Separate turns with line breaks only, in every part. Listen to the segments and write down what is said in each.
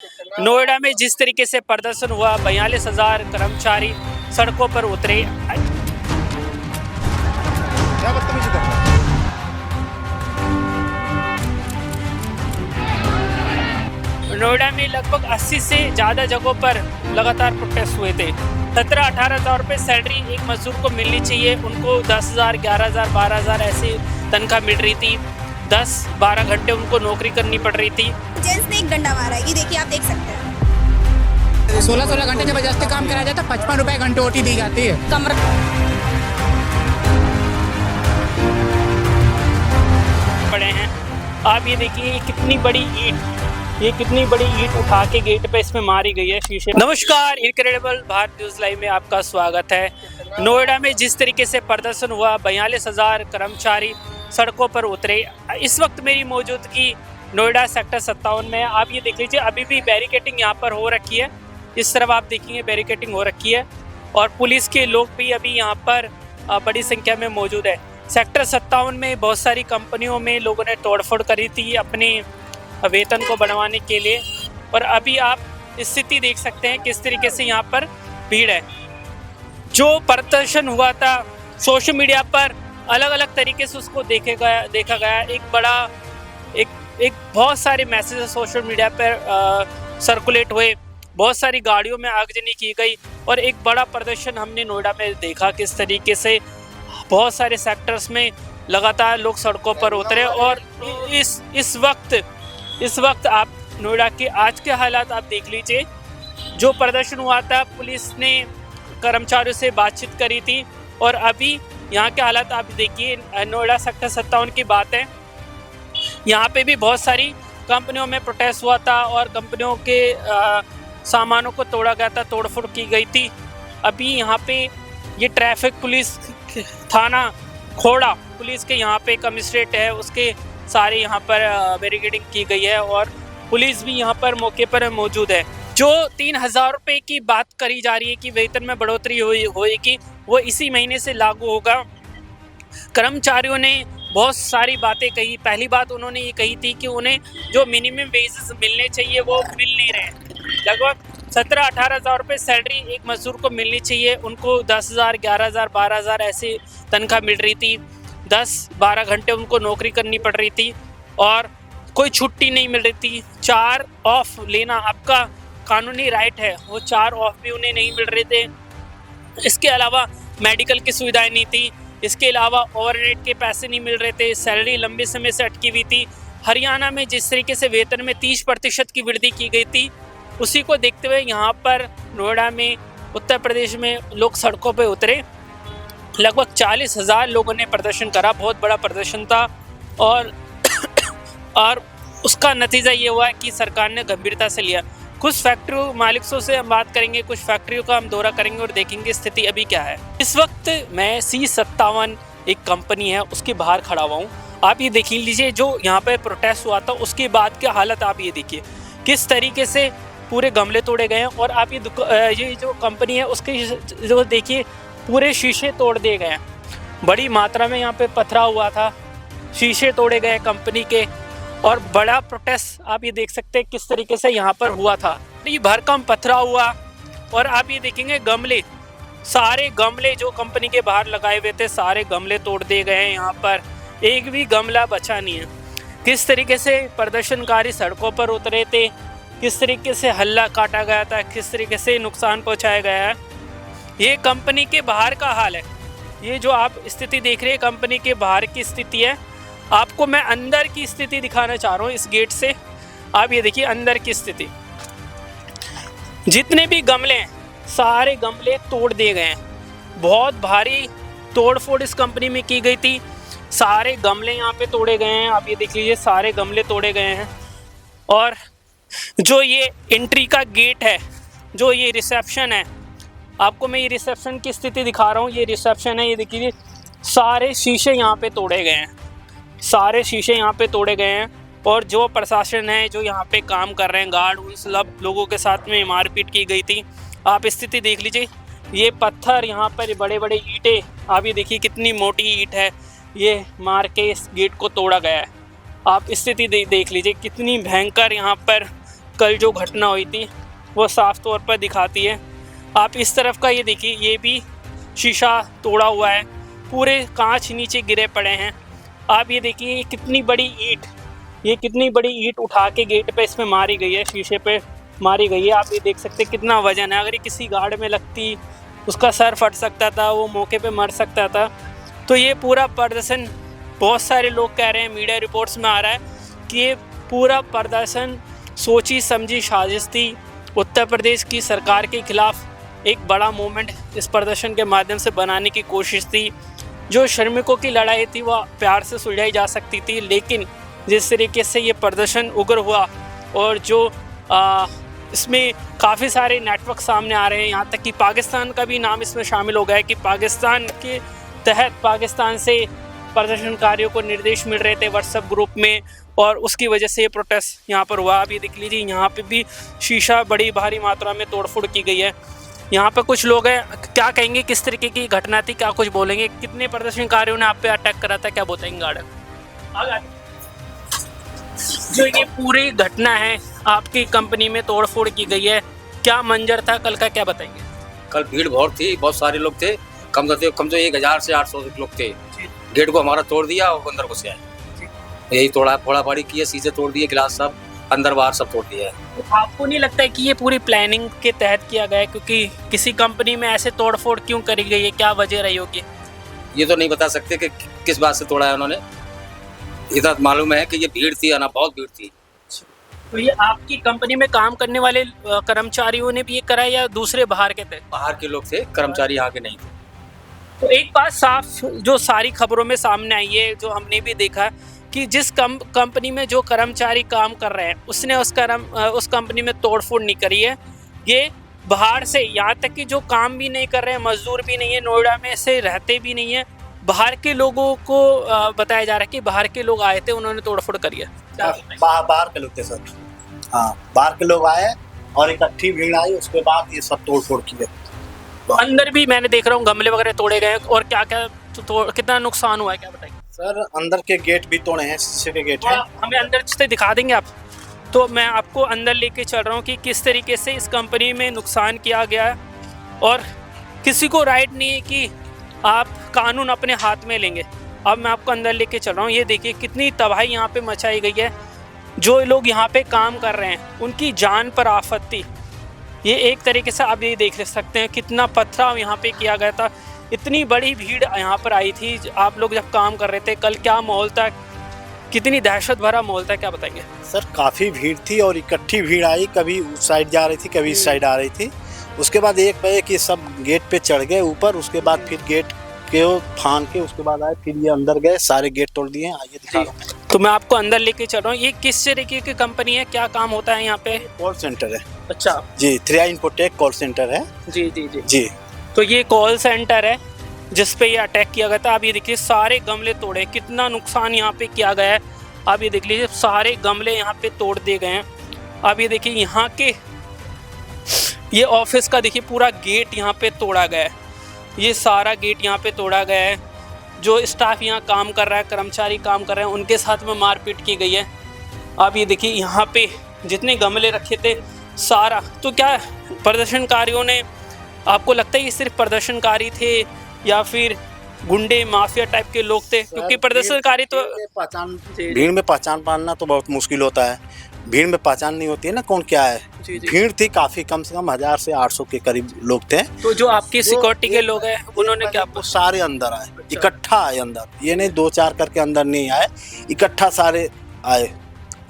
नोएडा में जिस तरीके से प्रदर्शन हुआ, 42,000 कर्मचारी सड़कों पर उतरे।
क्या बदतमीजी कर रहा है?
नोएडा में लगभग 80 से ज़्यादा जगहों पर लगातार प्रोटेस्ट हुए थे। 17-18 हज़ार रुपये सैलरी एक मजदूर को मिलनी चाहिए, उनको 10,000, 11,000, 12,000 ऐसी तनख्वाह मिल रही थी। 10-12 घंटे उनको नौकरी करनी पड़ रही थी।
जेंट्स ने एक डंडा मारा है, ये देखिए, आप देख सकते हैं।
16-16 घंटे जबरदस्ती काम कराया जाता है, 55 रुपए घंटे ओटी दी जाती है।
कमर
पड़े हैं। आप ये देखिए, ये कितनी बड़ी ईंट उठा के गेट पे इसमें मारी गई है शीशे। नमस्कार, इनक्रेडिबल भारत न्यूज़ लाइव में आपका स्वागत है। नोएडा में जिस तरीके से प्रदर्शन हुआ, 42,000 कर्मचारी सड़कों पर उतरे। इस वक्त मेरी मौजूदगी नोएडा सेक्टर 57 में है। आप ये देख लीजिए, अभी भी बैरिकेटिंग यहाँ पर हो रखी है। इस तरफ आप देखेंगे बैरिकेटिंग हो रखी है और पुलिस के लोग भी अभी यहाँ पर बड़ी संख्या में मौजूद है। सेक्टर 57 में बहुत सारी कंपनियों में लोगों ने तोड़फोड़ करी थी अपने वेतन को बढ़वाने के लिए, और अभी आप स्थिति देख सकते हैं किस तरीके से यहाँ पर भीड़ है। जो प्रदर्शन हुआ था, सोशल मीडिया पर अलग अलग तरीके से उसको देखा गया। एक बहुत सारे मैसेज सोशल मीडिया पर सर्कुलेट हुए, बहुत सारी गाड़ियों में आगजनी की गई और एक बड़ा प्रदर्शन हमने नोएडा में देखा किस तरीके से बहुत सारे सेक्टर्स में लगातार लोग सड़कों पर उतरे। और इस वक्त आप नोएडा के आज के हालात आप देख लीजिए। जो प्रदर्शन हुआ था, पुलिस ने कर्मचारियों से बातचीत करी थी और अभी यहाँ के हालात आप देखिए। नोएडा सेक्टर 57 की बात है, यहाँ पे भी बहुत सारी कंपनियों में प्रोटेस्ट हुआ था और कंपनियों के सामानों को तोड़ा गया था, तोड़फोड़ की गई थी। अभी यहाँ पे ये ट्रैफिक पुलिस थाना खोड़ा पुलिस के यहाँ पे कमिश्नरेट है, उसके सारे यहाँ पर बैरिकेडिंग की गई है और पुलिस भी यहाँ पर मौके पर मौजूद है। जो 3,000 रुपये की बात करी जा रही है कि वेतन में बढ़ोतरी होएगी, वो इसी महीने से लागू होगा। कर्मचारियों ने बहुत सारी बातें कही। पहली बात उन्होंने ये कही थी कि उन्हें जो मिनिमम वेजेस मिलने चाहिए वो मिल नहीं रहे। लगभग 17-18 हज़ार रुपये सैलरी एक मजदूर को मिलनी चाहिए, उनको 10,000, 11,000, 12,000 ऐसी तनख्वाह मिल रही थी। 10-12 घंटे उनको नौकरी करनी पड़ रही थी और कोई छुट्टी नहीं मिल रही थी। 4 ऑफ लेना आपका कानूनी राइट है, वो 4 ऑफ भी उन्हें नहीं मिल रहे थे। इसके अलावा मेडिकल की सुविधाएं नहीं थी, इसके अलावा ओवरनाइट के पैसे नहीं मिल रहे थे। सैलरी लंबे समय से अटकी हुई थी। हरियाणा में जिस तरीके से वेतन में 30% की वृद्धि की गई थी, उसी को देखते हुए यहाँ पर नोएडा में, उत्तर प्रदेश में लोग सड़कों पर उतरे। लगभग 40,000 लोगों ने प्रदर्शन करा, बहुत बड़ा प्रदर्शन था और उसका नतीजा ये हुआ कि सरकार ने गंभीरता से लिया। कुछ फैक्ट्री मालिकों से हम बात करेंगे, कुछ फैक्ट्रियों का हम दौरा करेंगे और देखेंगे स्थिति अभी क्या है। इस वक्त मैं C57 एक कंपनी है उसके बाहर खड़ा हुआ हूँ। आप ये देख लीजिए, जो यहाँ पर प्रोटेस्ट हुआ था उसके बाद के हालत आप ये देखिए किस तरीके से पूरे गमले तोड़े गए हैं। और आप ये जो कंपनी है उसके जो देखिए पूरे शीशे तोड़ दिए गए हैं। बड़ी मात्रा में यहाँ पे पथराव हुआ था, शीशे तोड़े गए कंपनी के और बड़ा प्रोटेस्ट आप ये देख सकते हैं किस तरीके से यहाँ पर हुआ था। ये भरकम पथराव हुआ और आप ये देखेंगे गमले, सारे गमले जो कंपनी के बाहर लगाए हुए थे, सारे गमले तोड़ दिए गए हैं। यहाँ पर एक भी गमला बचा नहीं है। किस तरीके से प्रदर्शनकारी सड़कों पर उतरे थे, किस तरीके से हल्ला काटा गया था, किस तरीके से नुकसान पहुँचाया गया है। ये कंपनी के बाहर का हाल है। ये जो आप स्थिति देख रहे हैं कंपनी के बाहर की स्थिति है। आपको मैं अंदर की स्थिति दिखाना चाह रहा हूँ इस गेट से। आप ये देखिए अंदर की स्थिति, जितने भी गमले हैं सारे गमले तोड़ दिए गए हैं। बहुत भारी तोड़फोड़ इस कंपनी में की गई थी, सारे गमले यहाँ पे तोड़े गए हैं। आप ये देख लीजिए, सारे गमले तोड़े गए हैं। और जो ये एंट्री का गेट है, जो ये रिसेप्शन है, आपको मैं ये रिसेप्शन की स्थिति दिखा रहा हूँ। ये रिसेप्शन है, ये देखिए सारे शीशे यहाँ पे तोड़े गए हैं, सारे शीशे यहाँ पे तोड़े गए हैं। और जो प्रशासन है, जो यहाँ पे काम कर रहे हैं गार्ड, उन सब लोगों के साथ में मारपीट की गई थी। आप स्थिति देख लीजिए, ये पत्थर यहाँ पर बड़े बड़े ईंटें, आप ये देखिए कितनी मोटी ईंट है, ये मार के इस गेट को तोड़ा गया है। आप स्थिति देख लीजिए कितनी भयंकर यहाँ पर कल जो घटना हुई थी वो साफ तौर पर दिखाती है। आप इस तरफ का ये देखिए, ये भी शीशा तोड़ा हुआ है, पूरे कांच नीचे गिरे पड़े हैं। आप ये देखिए ये कितनी बड़ी ईंट, ये कितनी बड़ी ईंट उठा के गेट पे इसमें मारी गई है, शीशे पे मारी गई है। आप ये देख सकते हैं कितना वजन है। अगर ये किसी गार्ड में लगती उसका सर फट सकता था, वो मौके पे मर सकता था। तो ये पूरा प्रदर्शन, बहुत सारे लोग कह रहे हैं, मीडिया रिपोर्ट्स में आ रहा है कि ये पूरा प्रदर्शन सोची समझी साजिश थी। उत्तर प्रदेश की सरकार के खिलाफ एक बड़ा मूवमेंट इस प्रदर्शन के माध्यम से बनाने की कोशिश थी। जो श्रमिकों की लड़ाई थी वह प्यार से सुलझाई जा सकती थी, लेकिन जिस तरीके से ये प्रदर्शन उग्र हुआ और जो इसमें काफ़ी सारे नेटवर्क सामने आ रहे हैं, यहाँ तक कि पाकिस्तान का भी नाम इसमें शामिल हो गया है कि पाकिस्तान के तहत पाकिस्तान से प्रदर्शनकारियों को निर्देश मिल रहे थे व्हाट्सएप ग्रुप में, और उसकी वजह से ये प्रोटेस्ट यहाँ पर हुआ। अभी देख लीजिए यहाँ पे भी शीशा बड़ी भारी मात्रा में तोड़फोड़ की गई है। यहाँ पर कुछ लोग हैं, क्या कहेंगे, किस तरीके की घटना थी, क्या कुछ बोलेंगे? कितने प्रदर्शनकारियों ने आप पे अटैक करा था, क्या बताएंगे गार्ड? जो ये पूरी घटना है, आपकी कंपनी में तोड़फोड़ की गई है, क्या मंजर था कल का, क्या बताएंगे?
कल भीड़ बहुत थी, बहुत सारे लोग थे, कम से कम 1000 से 800 लोग थे। गेट को हमारा तोड़ दिया और अंदर घुस आए, यही फोड़ा फाड़ी की है, शीशे तोड़ दिए, गिलास सब अंदर बाहर सब तोड़ दिया है।
तो आपको नहीं लगता है कि ये पूरी प्लानिंग के तहत किया गया है? क्योंकि किसी कंपनी में ऐसे तोड़फोड़ क्यों करी गई है, क्या वजह रही होगी?
ये तो नहीं बता सकते कि किस बात से तोड़ा है उन्होंने। इतना मालूम है कि ये भीड़ थी, आना बहुत भीड़ थी।
तो ये आपकी कंपनी में काम करने वाले कर्मचारियों ने भी ये करा या दूसरे बाहर के थे?
बाहर के लोग थे, कर्मचारी यहाँ के नहीं थे।
तो एक बात साफ जो सारी खबरों में सामने आई है, जो हमने भी देखा कि जिस कंपनी में जो कर्मचारी काम कर रहे हैं उसने उस कंपनी में तोड़फोड़ नहीं करी है। ये बाहर से, यहाँ तक कि जो काम भी नहीं कर रहे हैं, मजदूर भी नहीं है, नोएडा में से रहते भी नहीं है, बाहर के लोगों को बताया जा रहा है कि बाहर के लोग आए थे, उन्होंने तोड़फोड़ करी है।
बाहर के लोग थे सर। हाँ, बाहर के लोग आए और इकट्ठी भीड़ आई, उसके बाद ये सब तोड़ की है।
तो अंदर भी मैंने देख रहा हूँ गमले वगैरह तोड़े गए, और क्या क्या कितना नुकसान हुआ है, क्या बताएंगे?
सर अंदर के गेट भी तोड़े हैं, शीशे के गेट हैं।
हमें अंदर से दिखा देंगे आप? तो मैं आपको अंदर लेके चल रहा हूँ कि किस तरीके से इस कंपनी में नुकसान किया गया है, और किसी को राइट नहीं है कि आप कानून अपने हाथ में लेंगे। अब मैं आपको अंदर लेके चल रहा हूँ। ये देखिए कितनी तबाही यहाँ पे मचाई गई है। जो लोग यहाँ पे काम कर रहे हैं उनकी जान पर आफत थी। ये एक तरीके से आप ये देख सकते हैं कितना पथराव यहाँ पे किया गया था। इतनी बड़ी भीड़ यहाँ पर आई थी आप लोग जब काम कर रहे थे। कल क्या माहौल था, कितनी दहशत भरा माहौल था, क्या बताएंगे?
सर काफ़ी भीड़ थी और इकट्ठी भीड़ आई, कभी उस साइड जा रही थी, कभी इस साइड आ रही थी। उसके बाद एक पे एक ये सब गेट पे चढ़ गए ऊपर, उसके बाद फिर गेट के फान के उसके बाद आए, फिर ये अंदर गए, सारे गेट तोड़ दिए। आइए दिखा रहा हूं।
तो मैं आपको अंदर लेके चल रहा हूँ। ये किस तरीके की कंपनी है, क्या काम होता है यहाँ पे?
कॉल सेंटर है।
अच्छा
जी, 3i इन्फोटेक कॉल सेंटर है।
जी जी जी
जी।
तो ये कॉल सेंटर है जिस पे ये अटैक किया गया था। आप ये देखिए सारे गमले तोड़े, कितना नुकसान यहाँ पे किया गया है। आप ये देख लीजिए सारे गमले यहाँ पे तोड़ दिए गए हैं। आप ये देखिए यहाँ के ये ऑफिस का देखिए पूरा गेट यहाँ पे तोड़ा गया है। ये सारा गेट यहाँ पे तोड़ा गया है। जो स्टाफ यहाँ काम कर रहा है, कर्मचारी काम कर रहे हैं, उनके साथ में मारपीट की गई है। आप ये देखिए यहाँ पे जितने गमले रखे थे सारा। तो क्या प्रदर्शनकारियों ने, आपको लगता है ये सिर्फ प्रदर्शनकारी थे या फिर गुंडे माफिया टाइप के लोग थे? क्योंकि प्रदर्शनकारी तो
भीड़ में पहचान पाना तो बहुत मुश्किल होता है। भीड़ में पहचान नहीं होती है ना कौन क्या है। भीड़ थी काफी, कम से कम 1000 से 800 के करीब लोग थे।
तो जो आपकी सिक्योरिटी के लोग हैं उन्होंने क्या?
सारे अंदर आए, इकट्ठा आए अंदर। ये नहीं 2-4 करके अंदर नहीं आए, इकट्ठा सारे आए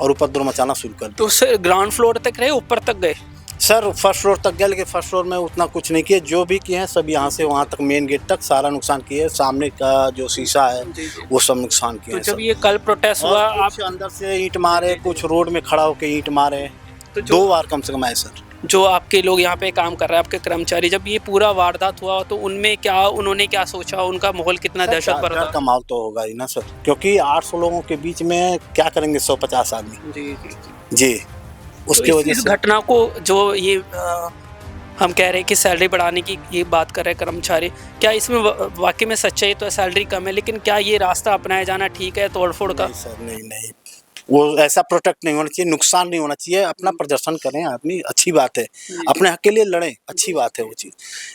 और उपद्रव मचाना शुरू कर दिया।
तो सर ग्राउंड फ्लोर तक रहे, ऊपर तक गए?
सर फर्स्ट फ्लोर तक गया, लेकिन फर्स्ट फ्लोर में उतना कुछ नहीं किया। जो भी किए हैं सब यहाँ से वहाँ तक मेन गेट तक सारा नुकसान किए। सामने का जो शीशा है वो सब नुकसान किए।
तो जब ये कल प्रोटेस्ट हुआ, आप
अंदर से ईंट मारे, कुछ रोड में खड़ा होकर ईंट मारे, तो 2 बार कम से कम आए सर।
जो आपके लोग यहाँ पे काम कर रहे हैं, आपके कर्मचारी, जब ये पूरा वारदात हुआ तो उनमें क्या, उन्होंने क्या सोचा, उनका माहौल कितना दहशत भरा था?
का माहौल तो होगा ही ना सर, क्योंकि 800 लोगों के बीच में क्या करेंगे 150 आदमी।
जी
जी उसके वजह
इस
से
घटना को जो ये हम कह रहे हैं कि सैलरी बढ़ाने की ये बात कर रहे हैं कर्मचारी, क्या इसमें वाकई में सच्चाई तो है? सैलरी कम है, लेकिन क्या ये रास्ता अपनाया जाना ठीक है तोड़फोड़ का?
नहीं सर, नहीं वो ऐसा प्रोटेक्ट नहीं होना चाहिए, नुकसान नहीं होना चाहिए। अपना प्रदर्शन करें आदमी, अच्छी बात है, अपने हक के लिए लड़ें, अच्छी बात है वो चीज़,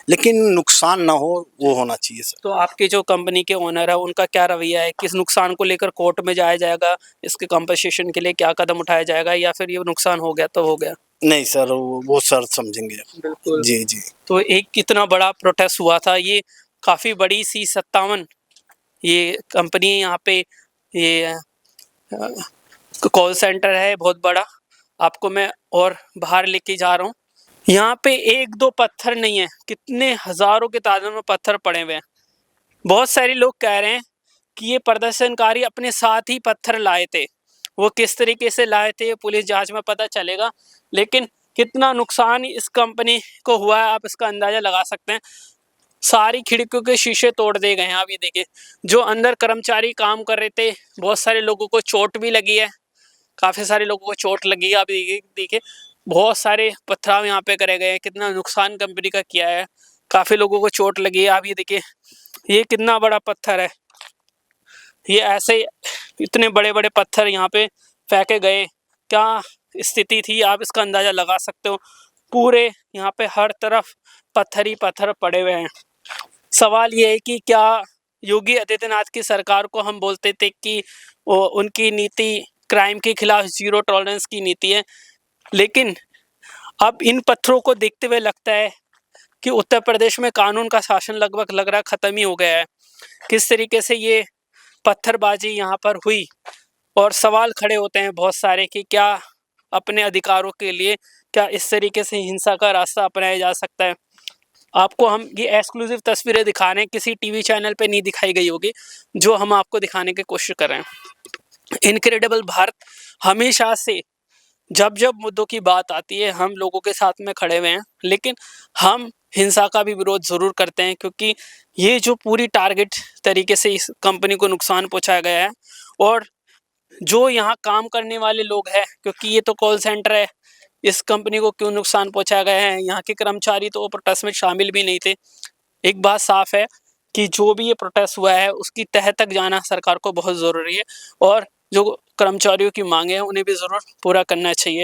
लेकिन नुकसान ना हो वो होना चाहिए सर।
तो आपके जो कंपनी के ओनर है उनका क्या रवैया है? किस नुकसान को लेकर कोर्ट में जाया जाएगा? इसके कंपनसेशन के लिए क्या कदम उठाया जाएगा, या फिर ये नुकसान हो गया तो हो गया?
नहीं सर, वो सर समझेंगे।
बिल्कुल।
जी जी।
तो एक कितना बड़ा प्रोटेस्ट हुआ था, ये काफ़ी बड़ी C57 ये कंपनी है यहाँ पे, ये कॉल सेंटर है बहुत बड़ा। आपको मैं और बाहर लेके जा रहा हूँ। यहाँ पे एक दो पत्थर नहीं है, कितने हजारों की तादाद में पत्थर पड़े हुए हैं। बहुत सारे लोग कह रहे हैं कि ये प्रदर्शनकारी अपने साथ ही पत्थर लाए थे। वो किस तरीके से लाए थे पुलिस जांच में पता चलेगा, लेकिन कितना नुकसान इस कंपनी को हुआ है आप इसका अंदाजा लगा सकते हैं। सारी खिड़कियों के शीशे तोड़ दिए गए हैं। आप ये देखिए, जो अंदर कर्मचारी काम कर रहे थे, बहुत सारे लोगों को चोट भी लगी है, काफ़ी सारे लोगों को चोट लगी है। आप देखिए बहुत सारे पथराव यहाँ पे करे गए हैं, कितना नुकसान कंपनी का किया है, काफ़ी लोगों को चोट लगी है। आप ये देखिए, ये कितना बड़ा पत्थर है, ये ऐसे इतने बड़े बड़े पत्थर यहाँ पे फेंके गए, क्या स्थिति थी आप इसका अंदाज़ा लगा सकते हो। पूरे यहाँ पे हर तरफ पत्थर ही पत्थर पड़े हुए हैं। सवाल ये है कि क्या योगी आदित्यनाथ की सरकार को हम बोलते थे कि उनकी नीति क्राइम के खिलाफ जीरो टॉलरेंस की नीति है, लेकिन अब इन पत्थरों को देखते हुए लगता है कि उत्तर प्रदेश में कानून का शासन लगभग लग रहा ख़त्म ही हो गया है। किस तरीके से ये पत्थरबाजी यहाँ पर हुई, और सवाल खड़े होते हैं बहुत सारे कि क्या अपने अधिकारों के लिए क्या इस तरीके से हिंसा का रास्ता अपनाया जा सकता है। आपको हम ये एक्सक्लूसिव तस्वीरें दिखा रहे हैं, किसी टीवी चैनल पे नहीं दिखाई गई होगी, जो हम आपको दिखाने की कोशिश कर रहे हैं। इनक्रेडिबल भारत हमेशा से जब जब मुद्दों की बात आती है हम लोगों के साथ में खड़े हुए हैं, लेकिन हम हिंसा का भी विरोध ज़रूर करते हैं, क्योंकि ये जो पूरी टारगेट तरीके से इस कंपनी को नुकसान पहुंचाया गया है, और जो यहाँ काम करने वाले लोग हैं, क्योंकि ये तो कॉल सेंटर है, इस कंपनी को क्यों नुकसान पहुंचाया गया है, यहाँ के कर्मचारी तो प्रोटेस्ट में शामिल भी नहीं थे। एक बात साफ है कि जो भी ये प्रोटेस्ट हुआ है उसकी तह तक जाना सरकार को बहुत ज़रूरी है, और जो कर्मचारियों की मांगे हैं उन्हें भी ज़रूर पूरा करना चाहिए।